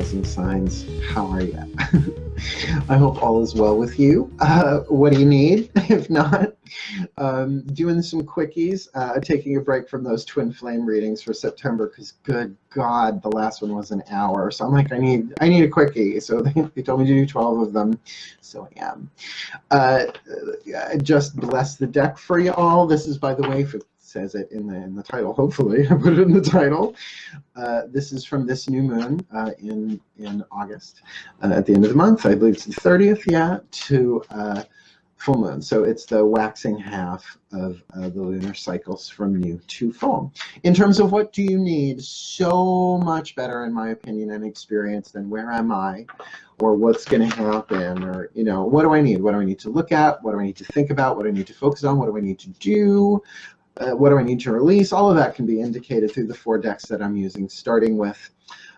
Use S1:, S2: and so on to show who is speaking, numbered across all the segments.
S1: rising signs. How are you? I hope all is well with you. What do you need? If not, doing some quickies, taking a break from those twin flame readings for September, because good God, the last one was an hour. So I'm like, I need a quickie. So they told me to do 12 of them. So I am. I just bless the deck for you all. This is, by the way, if it says it in the title, hopefully I put it in the title. This is from this new moon in August, at the end of the month. I believe it's the 30th, yeah, to full moon. So it's the waxing half of the lunar cycles from new to full. In terms of what do you need, so much better, in my opinion and experience, than where am I, or what's going to happen, or, you know, what do I need? What do I need to look at? What do I need to think about? What do I need to focus on? What do I need to do? What do I need to release? All of that can be indicated through the 4 decks that I'm using, starting with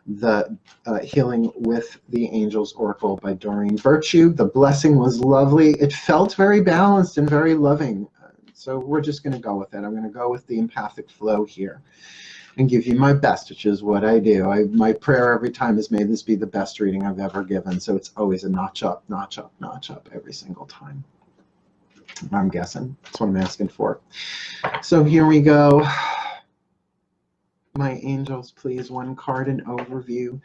S1: the Healing with the Angels Oracle by Doreen Virtue. The blessing was lovely. It felt very balanced and very loving. So we're just going to go with it. I'm going to go with the empathic flow here and give you my best, which is what I do. My prayer every time is, may this be the best reading I've ever given. So it's always a notch up, notch up, notch up every single time. I'm guessing. That's what I'm asking for. So here we go. My angels, please, one card, an overview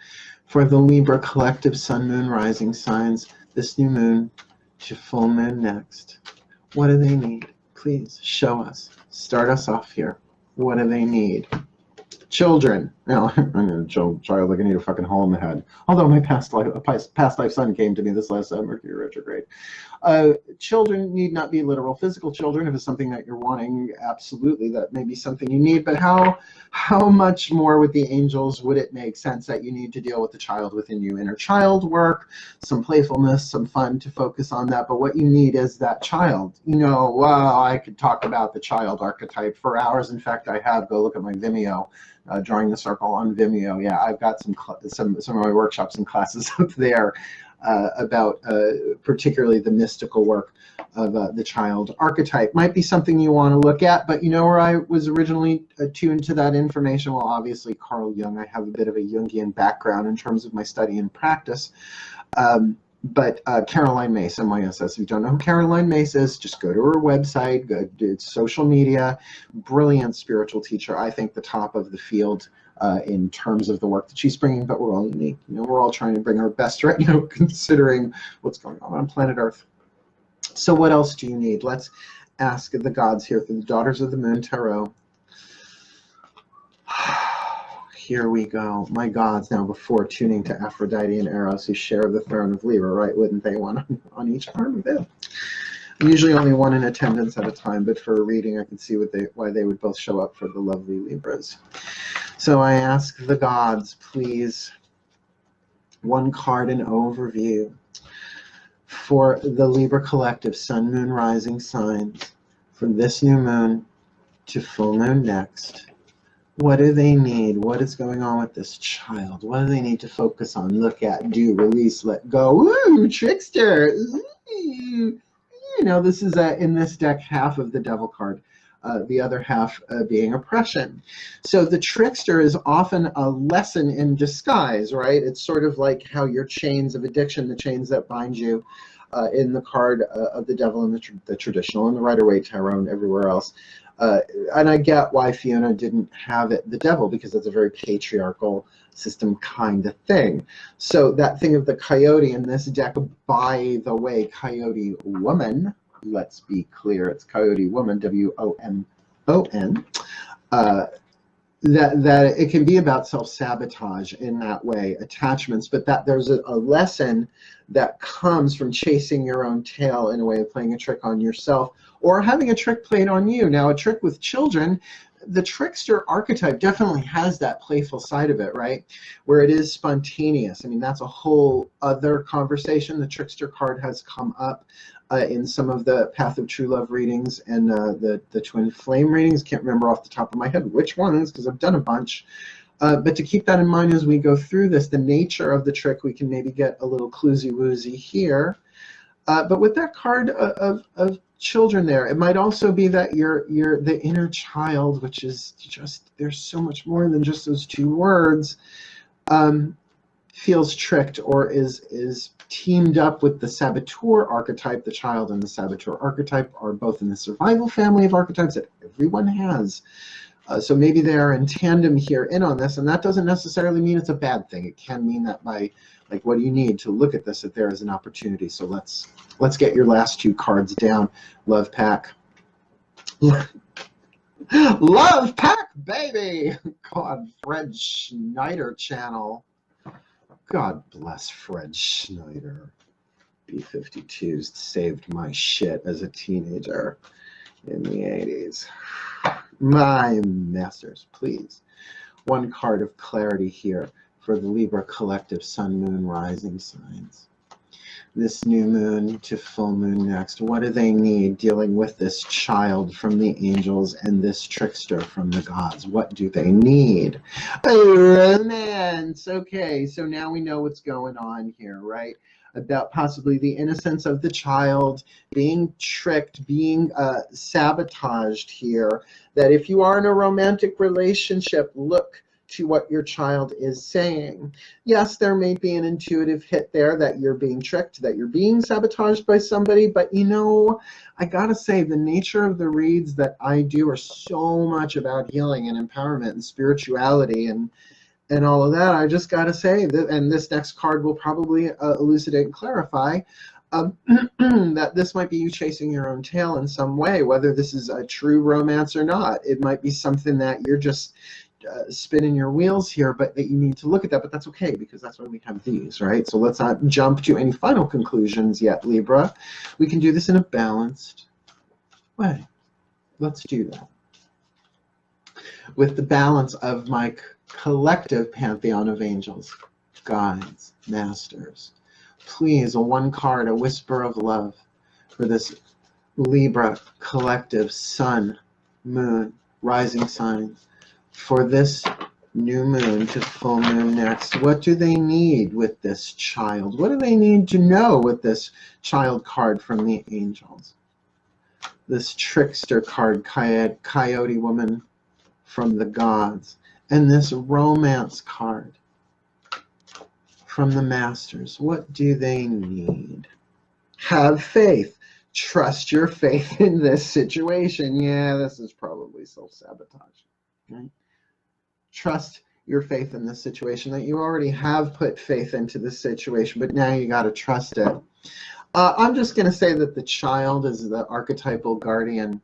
S1: for the Libra collective sun, moon, rising signs, this new moon to full moon next. What do they need? Please show us. Start us off here. What do they need? Children. Now, I'm a child like I need a fucking hole in the head. Although my past life son came to me this last Mercury retrograde. Children need not be literal physical children. If it's something that you're wanting, absolutely, that may be something you need. But how much more with the angels would it make sense that you need to deal with the child within you? Inner child work, some playfulness, some fun to focus on that. But what you need is that child. You know, well, I could talk about the child archetype for hours. In fact, I have. Go look at my VIMEO. Drawing the Circle on Vimeo. Yeah, I've got some of my workshops and classes up there about particularly the mystical work of the child archetype. Might be something you want to look at, but you know where I was originally attuned to that information? Well, obviously Carl Jung. I have a bit of a Jungian background in terms of my study and practice. But Caroline Myss, MYSS. If you don't know who Caroline Myss is, just go to her website, go to social media. Brilliant spiritual teacher. I think the top of the field in terms of the work that she's bringing, but we're all unique. You know, we're all trying to bring our best right now, considering what's going on planet Earth. So what else do you need? Let's ask the gods here through the Daughters of the Moon Tarot. Here we go. My gods, now before tuning to Aphrodite and Eros, who share the throne of Libra, right? Wouldn't they, one on each arm of it? Usually only one in attendance at a time, but for a reading I can see why they would both show up for the lovely Libras. So I ask the gods, please, one card, an overview for the Libra collective sun, moon, rising signs from this new moon to full moon next. What do they need? What is going on with this child? What do they need to focus on, look at, do, release, let go? Ooh, trickster. Ooh. You know, this is in this deck half of the devil card, the other half being oppression. So the trickster is often a lesson in disguise, right? It's sort of like how your chains of addiction, the chains that bind you in the card of the devil and the traditional and the Rider-Waite Tarot and everywhere else. And I get why Fiona didn't have it, the devil, because it's a very patriarchal system kind of thing. So that thing of the coyote in this deck, by the way, coyote woman, let's be clear, it's coyote woman, W-O-M-O-N, that it can be about self-sabotage in that way, attachments, but that there's a lesson that comes from chasing your own tail in a way of playing a trick on yourself or having a trick played on you. Now, a trick with children, the trickster archetype definitely has that playful side of it, right? Where it is spontaneous. I mean, that's a whole other conversation. The trickster card has come up in some of the Path of True Love readings and the Twin Flame readings. Can't remember off the top of my head which ones, because I've done a bunch. But to keep that in mind as we go through this, the nature of the trick, we can maybe get a little cluesy-woozy here. But with that card of children there, it might also be that you're the inner child, which is just, there's so much more than just those two words. feels tricked or is teamed up with the saboteur archetype. The child and the saboteur archetype are both in the survival family of archetypes that everyone has. So maybe they are in tandem here in on this, and that doesn't necessarily mean it's a bad thing. It can mean that by, like, what do you need to look at this, that there is an opportunity. So let's get your last two cards down. Love pack. Love pack, baby! God, Fred Schneider channel. God bless Fred Schneider. B-52s saved my shit as a teenager in the 80s. My masters, please. One card of clarity here for the Libra collective sun, moon, rising signs. This new moon to full moon next. What do they need dealing with this child from the angels and this trickster from the gods? What do they need? Romance. Okay, so now we know what's going on here, right? About possibly the innocence of the child being tricked, being sabotaged here. That if you are in a romantic relationship, look to what your child is saying. Yes, there may be an intuitive hit there that you're being tricked, that you're being sabotaged by somebody, but you know, I gotta say, the nature of the reads that I do are so much about healing and empowerment and spirituality and all of that. I just gotta say that, and this next card will probably elucidate and clarify that this might be you chasing your own tail in some way, whether this is a true romance or not. It might be something that you're just spinning your wheels here, but that you need to look at that. But that's okay, because that's why we have these, right? So let's not jump to any final conclusions yet, Libra. We can do this in a balanced way. Let's do that with the balance of my collective pantheon of angels, guides, masters. Please, a one card, a whisper of love for this Libra collective sun, moon, rising signs. For this new moon to full moon next, what do they need with this child? What do they need to know with this child card from the angels? This trickster card, coyote woman from the gods. And this romance card from the masters. What do they need? Have faith. Trust your faith in this situation. Yeah, this is probably self-sabotage. Right? Trust your faith in this situation, that you already have put faith into this situation, but now you got to trust it. I'm just going to say that the child is the archetypal guardian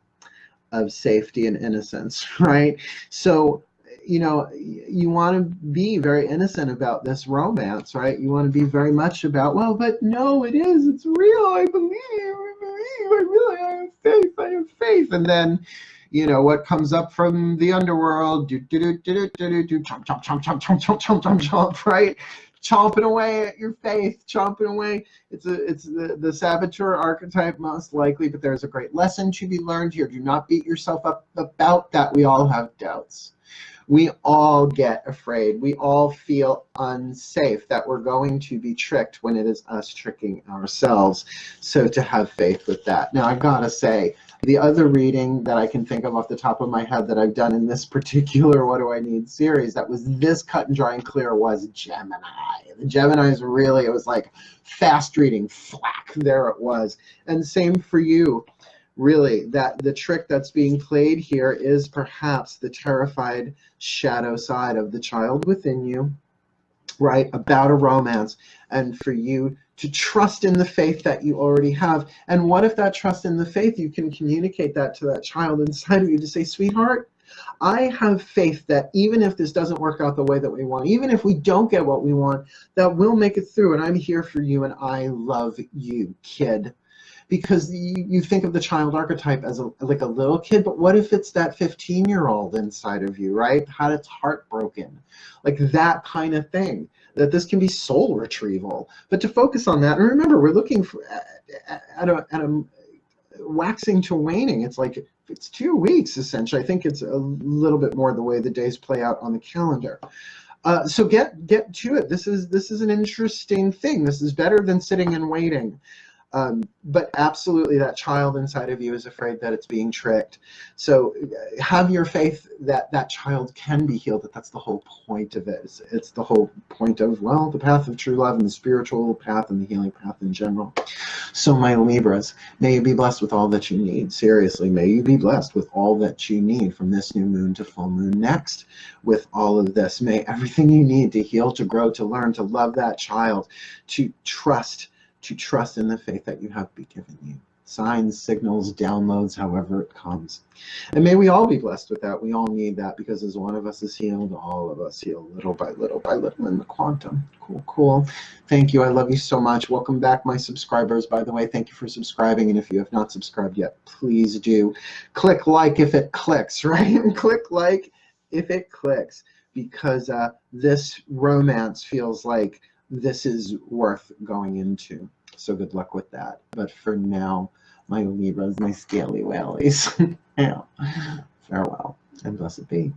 S1: of safety and innocence, right? So, you know, you want to be very innocent about this romance, right? You want to be very much about, well, but no, it is. It's real. I believe. I have faith. And then, you know, what comes up from the underworld, chomp, right? Chomping away at your faith, chomping away. It's the saboteur archetype most likely, but there's a great lesson to be learned here. Do not beat yourself up about that. We all have doubts. We all get afraid. We all feel unsafe that we're going to be tricked when it is us tricking ourselves. So to have faith with that. Now, I gotta say, the other reading that I can think of off the top of my head that I've done in this particular What Do I Need series that was this cut and dry and clear was Gemini. The Geminis really, it was like fast reading, flack, there it was. And same for you. Really, that the trick that's being played here is perhaps the terrified shadow side of the child within you, right, about a romance, and for you to trust in the faith that you already have. And what if that trust in the faith, you can communicate that to that child inside of you to say, sweetheart, I have faith that even if this doesn't work out the way that we want, even if we don't get what we want, that we'll make it through, and I'm here for you, and I love you, kid. Because you think of the child archetype as like a little kid, but what if it's that 15-year-old inside of you, right? How it's heartbroken, like that kind of thing. That this can be soul retrieval, but to focus on that, and remember, we're looking for at a waxing to waning. It's like it's 2 weeks essentially. I think it's a little bit more the way the days play out on the calendar. So get to it. This is an interesting thing. This is better than sitting and waiting. But absolutely, that child inside of you is afraid that it's being tricked. So have your faith that that child can be healed, that that's the whole point of it. It's the whole point of, well, the path of true love and the spiritual path and the healing path in general. So my Libras, may you be blessed with all that you need. Seriously, may you be blessed with all that you need from this new moon to full moon next. With all of this, may everything you need to heal, to grow, to learn, to love that child, to trust in the faith that you have been given you. Signs, signals, downloads, however it comes. And may we all be blessed with that. We all need that, because as one of us is healed, all of us heal little by little by little in the quantum. Cool, cool. Thank you. I love you so much. Welcome back, my subscribers. By the way, thank you for subscribing. And if you have not subscribed yet, please do. Click like if it clicks, right? Click like if it clicks, because this romance feels like this is worth going into. So good luck with that. But for now, my Libras, my scaly whalies, yeah, farewell and blessed be.